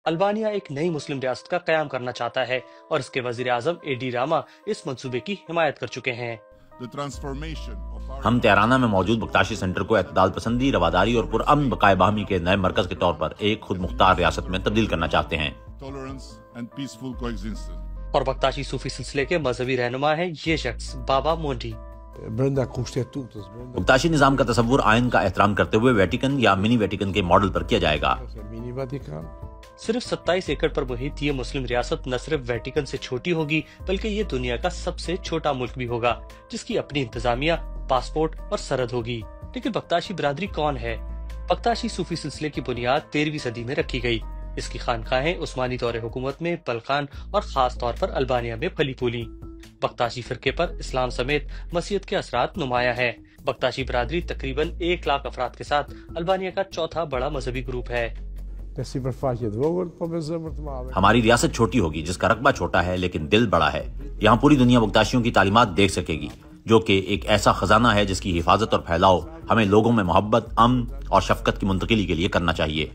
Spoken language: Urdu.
البانیہ ایک نئی مسلم ریاست کا قیام کرنا چاہتا ہے اور اس کے وزیر اعظم ایڈی راما اس منصوبے کی حمایت کر چکے ہیں۔ ہم تہرانہ میں موجود بختاشی سینٹر کو اعتدال پسندی، رواداری اور پرامن بقائے باہمی کے نئے مرکز کے طور پر ایک خود مختار ریاست میں تبدیل کرنا چاہتے ہیں۔ اور بختاشی صوفی سلسلے کے مذہبی رہنما ہیں یہ شخص بابا مونڈی۔ بختاشی نظام کا تصور آئین کا احترام کرتے ہوئے ویٹیکن یا منی ویٹیکن کے ماڈل پر کیا جائے گا۔ صرف 27 ایکڑ پر محیط یہ مسلم ریاست نہ صرف ویٹیکن سے چھوٹی ہوگی بلکہ یہ دنیا کا سب سے چھوٹا ملک بھی ہوگا جس کی اپنی انتظامیہ، پاسپورٹ اور سرحد ہوگی۔ لیکن بختاشی برادری کون ہے؟ بختاشی صوفی سلسلے کی بنیاد 13ویں صدی میں رکھی گئی۔ اس کی خانقاہیں عثمانی دور حکومت میں بلقان اور خاص طور پر البانیہ میں پھلی پھولی۔ بختاشی فرقے پر اسلام سمیت مسیحیت کے اثرات نمایاں ہیں۔ بختاشی برادری تقریباً 1 لاکھ افراد کے ساتھ البانیہ کا چوتھا بڑا مذہبی گروپ ہے۔ ہماری ریاست چھوٹی ہوگی جس کا رقبہ چھوٹا ہے لیکن دل بڑا ہے۔ یہاں پوری دنیا بختاشیوں کی تعلیمات دیکھ سکے گی جو کہ ایک ایسا خزانہ ہے جس کی حفاظت اور پھیلاؤ ہمیں لوگوں میں محبت، امن اور شفقت کی منتقلی کے لیے کرنا چاہیے۔